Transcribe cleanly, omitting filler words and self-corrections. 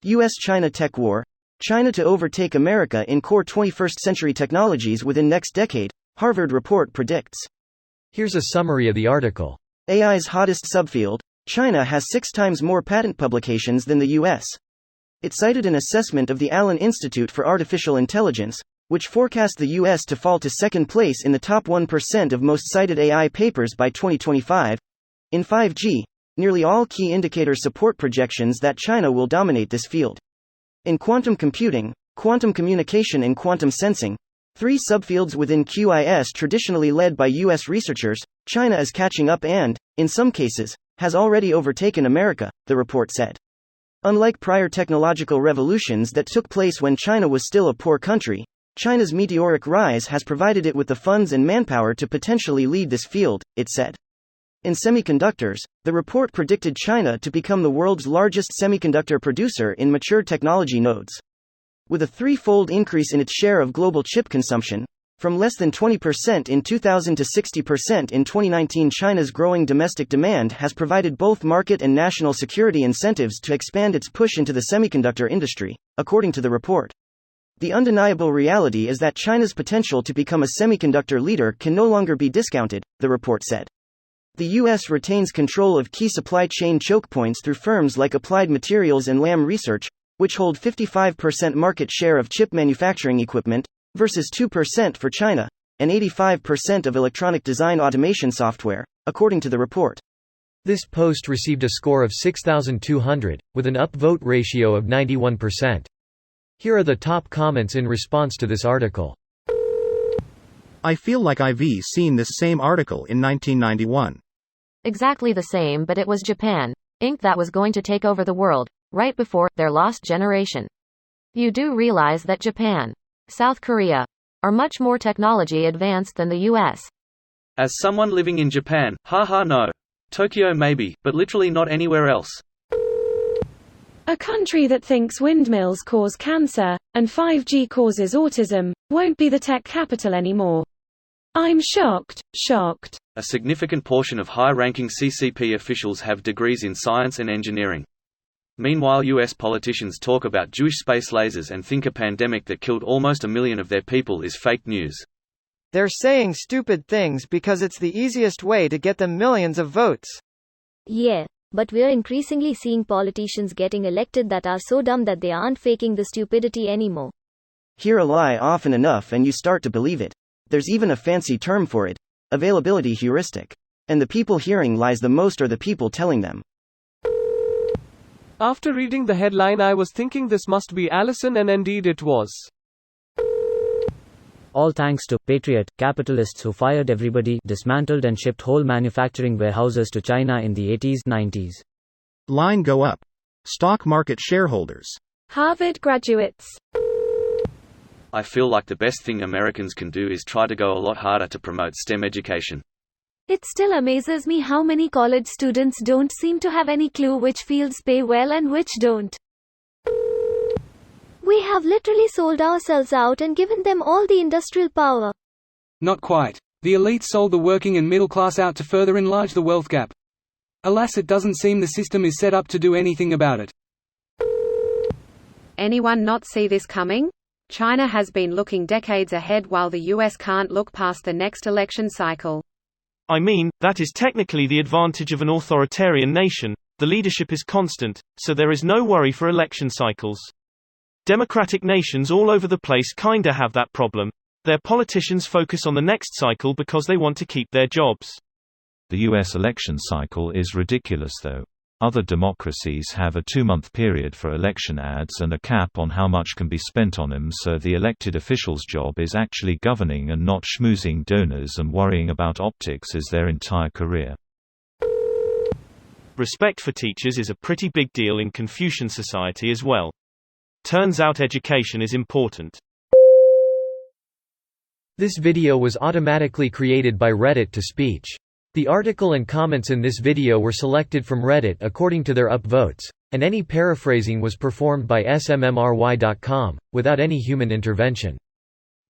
US-China Tech War, China to overtake America in core 21st century technologies within next decade, Harvard report predicts. Here's a summary of the article. AI's hottest subfield, China has 6 times more patent publications than the US. It cited an assessment of the Allen Institute for Artificial Intelligence, which forecast the US to fall to second place in the top 1% of most cited AI papers by 2025. In 5G, nearly all key indicators support projections that China will dominate this field. In quantum computing, quantum communication and quantum sensing, 3 subfields within QIS traditionally led by US researchers, China is catching up and, in some cases, has already overtaken America, the report said. Unlike prior technological revolutions that took place when China was still a poor country, China's meteoric rise has provided it with the funds and manpower to potentially lead this field, it said. In semiconductors, the report predicted China to become the world's largest semiconductor producer in mature technology nodes. With a 3-fold increase in its share of global chip consumption, from less than 20% in 2000 to 60% in 2019, China's growing domestic demand has provided both market and national security incentives to expand its push into the semiconductor industry, according to the report. The undeniable reality is that China's potential to become a semiconductor leader can no longer be discounted, the report said. The U.S. retains control of key supply chain choke points through firms like Applied Materials and Lam Research, which hold 55% market share of chip manufacturing equipment, versus 2% for China, and 85% of electronic design automation software, according to the report. This post received a score of 6,200, with an upvote ratio of 91%. Here are the top comments in response to this article. I feel like I've seen this same article in 1991. Exactly the same, but it was Japan, Inc. that was going to take over the world, right before their lost generation. You do realize that Japan, South Korea, are much more technology advanced than the US. As someone living in Japan, haha no. Tokyo maybe, but literally not anywhere else. A country that thinks windmills cause cancer, and 5G causes autism, won't be the tech capital anymore. I'm shocked. A significant portion of high-ranking CCP officials have degrees in science and engineering. Meanwhile, US politicians talk about Jewish space lasers and think a pandemic that killed almost 1 million of their people is fake news. They're saying stupid things because it's the easiest way to get them millions of votes. Yeah, but we're increasingly seeing politicians getting elected that are so dumb that they aren't faking the stupidity anymore. Hear a lie often enough and you start to believe it. There's even a fancy term for it: availability heuristic. And the people hearing lies the most are the people telling them. After reading the headline, I was thinking this must be Allison, and indeed it was. All thanks to patriot capitalists who fired everybody, dismantled and shipped whole manufacturing warehouses to China in the 80s, 90s. Line go up. Stock market shareholders. Harvard graduates. I feel like the best thing Americans can do is try to go a lot harder to promote STEM education. It still amazes me how many college students don't seem to have any clue which fields pay well and which don't. We have literally sold ourselves out and given them all the industrial power. Not quite. The elite sold the working and middle class out to further enlarge the wealth gap. Alas, it doesn't seem the system is set up to do anything about it. Anyone not see this coming? China has been looking decades ahead while the US can't look past the next election cycle. I mean, that is technically the advantage of an authoritarian nation. The leadership is constant, so there is no worry for election cycles. Democratic nations all over the place kinda have that problem. Their politicians focus on the next cycle because they want to keep their jobs. The US election cycle is ridiculous though. Other democracies have a 2-month period for election ads and a cap on how much can be spent on them, so the elected official's job is actually governing and not schmoozing donors and worrying about optics as their entire career. Respect for teachers is a pretty big deal in Confucian society as well. Turns out education is important. This video was automatically created by Reddit to speech. The article and comments in this video were selected from Reddit according to their upvotes, and any paraphrasing was performed by smmry.com, without any human intervention.